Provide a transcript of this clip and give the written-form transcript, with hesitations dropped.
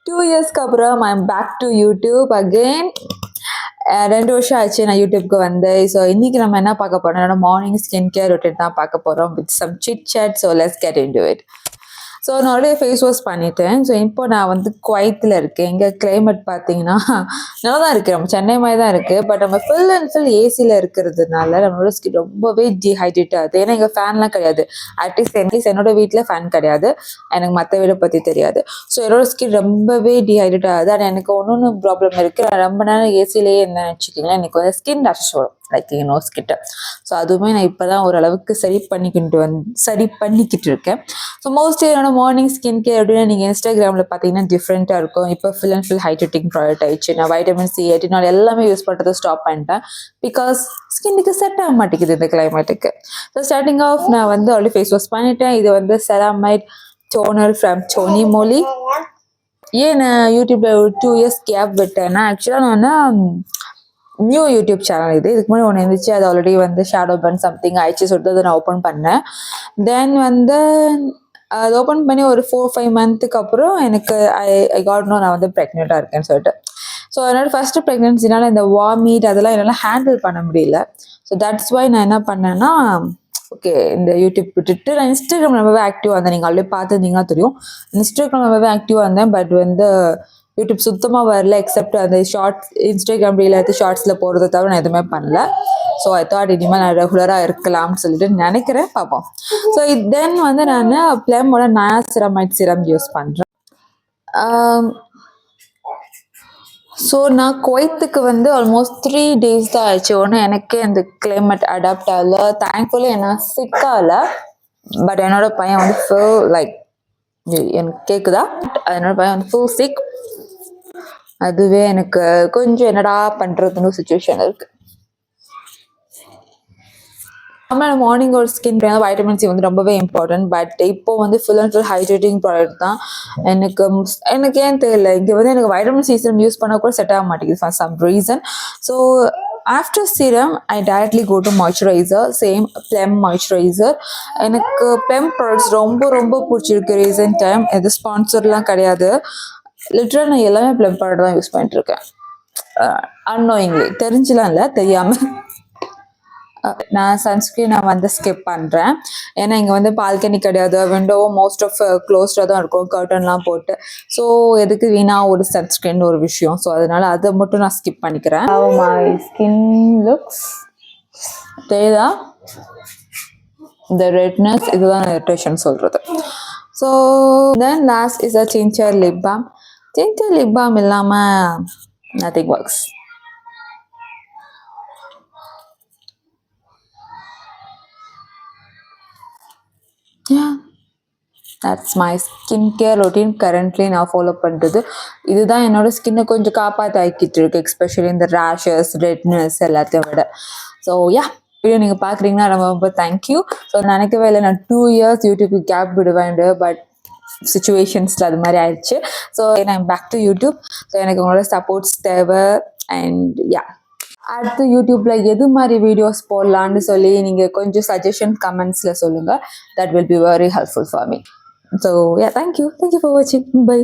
2 yearsக்கு அப்புறம் I'm back to YouTube again. 2 வருஷம் ஆச்சு நான் யூடியூப்க்கு வந்து. ஸோ இன்னைக்கு நம்ம என்ன பார்க்க போறோம், என்னோட மார்னிங் ஸ்கின் கேர் ரொட்டீன் தான் பார்க்க போகிறோம் with some chit chat. So let's get into it. So நிறைய ஃபேஸ் வாஷ் பண்ணிட்டேன். ஸோ இப்போ நான் வந்து குவைத்தில் இருக்கேன். இங்கே கிளைமேட் பார்த்தீங்கன்னா நல்லா தான் இருக்குது, நம்ம சென்னை மாதிரி தான் இருக்குது. பட் நம்ம ஃபுல் அண்ட் ஃபுல் ஏசியில் இருக்கிறதுனால நம்மளோட ஸ்கின் ரொம்பவே டீஹைட்ரேட் ஆகுது. ஏன்னா இங்கே ஃபேன்லாம் கிடையாது. அட்லீஸ்ட் என்னோட வீட்டில் ஃபேன் கிடையாது, எனக்கு மற்ற வீடை பற்றி தெரியாது. ஸோ என்னோட ஸ்கின் ரொம்பவே டீஹைட்ரேட் ஆகுது. ஆனால் எனக்கு ஒன்று ப்ராப்ளம் இருக்குது. நான் ரொம்ப நேரம் ஏசிலேயே என்ன வச்சுக்கிங்களேன், எனக்கு வந்து ஸ்கின் ரஷ் வரும் லைக் நோஸ் கிட்ட. ஸோ அதுவுமே நான் இப்போ தான் ஓரளவுக்கு சரி பண்ணிக்கிட்டு இருக்கேன். ஸோ மோஸ்ட்லி என்னோட மார்னிங் ஸ்கின் கேர் அப்படின்னா நீங்கள் இன்ஸ்டாகிராமில் பார்த்தீங்கன்னா டிஃப்ரெண்ட்டாக இருக்கும். இப்போ full and full hydrating product ஆயிடுச்சு. நான் வைட்டமின் சி, எட்டினால் எல்லாமே யூஸ் பண்ணுறதை ஸ்டாப் பண்ணிட்டேன். பிகாஸ் ஸ்கின்னுக்கு செட் ஆக மாட்டேங்குது இந்த கிளைமேட்டுக்கு. ஸோ ஸ்டார்டிங் ஆஃப் நான் வந்து ஆல்ரெடி ஃபேஸ் வாஷ் பண்ணிட்டேன். இது வந்து செராமைட் டோனர் ஃப்ரம் சோனி மோலி. ஏன் நான் யூடியூப்பில் ஒரு 2 years கேப் விட்டேன்னா, ஆக்சுவலாக நான் நியூ யூடியூப் சேனல் இதுக்கு முன்னாடி ஒன்று இருந்துச்சு. அது ஆல்ரெடி வந்து ஷேடோ பன் சம்திங் ஆயிடுச்சு சொல்லிட்டு அதை நான் ஓப்பன் பண்ணேன். தென் வந்து அது ஓப்பன் பண்ணி ஒரு 4-5 months அப்புறம் எனக்கு ஐ காட் நோ நான் வந்து ப்ரெக்னெண்ட்டாக இருக்கேன்னு சொல்லிட்டு. ஸோ என்னோட ஃபஸ்ட்டு ப்ரெக்னென்சினால இந்த வாமிட் அதெல்லாம் என்னால் ஹேண்டில் பண்ண முடியல. ஸோ தட்ஸ் வை நான் என்ன பண்ணேன்னா, ஓகே இந்த யூடியூப் விட்டுட்டு நான் இன்ஸ்டாகிராம் ரொம்பவே ஆக்டிவாக இருந்தேன். நீங்கள் ஆல்ரெடி பார்த்துருந்தீங்கன்னா தெரியும். இன்ஸ்டாகிராம் ரொம்பவே ஆக்டிவாக இருந்தேன். பட் வந்து யூடியூப் சுத்தமாக வரல. எக்ஸப்ட் அந்த ஷார்ட்ஸ், இன்ஸ்டாகிராம் ரீல் எடுத்து ஷார்ட்ஸில் போகிறத தவிர நான் எதுவுமே பண்ணல. ஸோ ஐ தாட் இனிமேல் நான் ரெகுலராக இருக்கலாம்னு சொல்லிட்டு நினைக்கிறேன், பார்ப்போம். ஸோ தென் வந்து நான் ப்ளம்மோட நயாசிரமைட் சிரம் யூஸ் பண்ணுறேன். ஸோ நான் குவைத்துக்கு வந்து ஆல்மோஸ்ட் 3 days தான் ஆச்சு. ஒன்று எனக்கே அந்த கிளைமேட் அடாப்ட் ஆகல. தேங்க்ஃபுல்லி என்ன சிக்காகல. பட் என்னோட பையன் வந்து ஃபுல் லைக், எனக்கு கேட்குதா, என்னோட பையன் வந்து ஃபுல் சிக். அதுவே எனக்கு கொஞ்சம் என்னடா பண்ணுறதுன்னு சுச்சுவேஷன் இருக்குது. நம்மளோட மார்னிங் ஒரு ஸ்கின் வைட்டமின் சி வந்து ரொம்பவே இம்பார்ட்டன்ட். பட் இப்போ வந்து full and full hydrating product தான். எனக்கு ஏன் தெரியல, இங்கே வந்து எனக்கு வைட்டமின் சி சீரம் யூஸ் பண்ண கூட செட் ஆக மாட்டேங்குது for some reason. So after serum I directly go to moisturiser, same plum moisturiser. எனக்கு ப்ளம் ப்ராடக்ட்ஸ் ரொம்ப ரொம்ப பிடிச்சிருக்கு ரீசன்ட் டைம். எது ஸ்பான்சர்லாம் கிடையாது. லிட்டரல் நான் எல்லாமே ப்ளம் ப்ராடக்ட் தான் யூஸ் பண்ணிட்டுருக்கேன். அன்னோயிங்லி, தெரிஞ்சுலாம் இல்லை, தெரியாமல். நான் சன்ஸ்க்ரீன் நான் வந்து ஸ்கிப் பண்ணுறேன். ஏன்னா இங்கே வந்து பால்கனி கிடையாது, விண்டோவும் மோஸ்ட் ஆஃப் க்ளோஸ்டாக தான் இருக்கும், கர்டன்லாம் போட்டு. ஸோ எதுக்கு வீணாக ஒரு சன்ஸ்க்ரீன் ஒரு விஷயம். ஸோ அதனால் அதை மட்டும் நான் ஸ்கிப் பண்ணிக்கிறேன். மை ஸ்கின் லுக்ஸ் தெரியுதா, இந்த ரெட்னஸ், இதுதான் இரிட்டேஷன் சொல்கிறது. So then last is a sincere lip balm. Sincere lip balm இல்லாமல் nothing works. Yeah, that's my skincare routine currently நான் ஃபாலோ பண்ணுறது. இதுதான் என்னோட ஸ்கின்னை கொஞ்சம் காப்பாற்றாக்கிட்டு இருக்கு, எஸ்பெஷலி இந்த ரேஷஸ், ரெட்னஸ் எல்லாத்தையும் விட. ஸோ வீடியோ நீங்கள் பார்க்குறீங்கன்னா ரொம்ப ரொம்ப தேங்க்யூ. ஸோ நினைக்கவே இல்லை நான் 2 years யூடியூப்க்கு கேப் விடுவேன். பட் சுச்சுவேஷன்ஸில் அது மாதிரி ஆயிடுச்சு. ஸோ நான் பேக் டு யூடியூப். ஸோ எனக்கு உங்களோட சப்போர்ட்ஸ் தேவை. அண்ட் அடுத்து யூடியூப்பில் எது மாதிரி வீடியோஸ் போடலான்னு சொல்லி நீங்கள் கொஞ்சம் சஜஷன் கமெண்ட்ஸில் சொல்லுங்கள். That will be very helpful for me. So thank you for வாட்சிங். பை.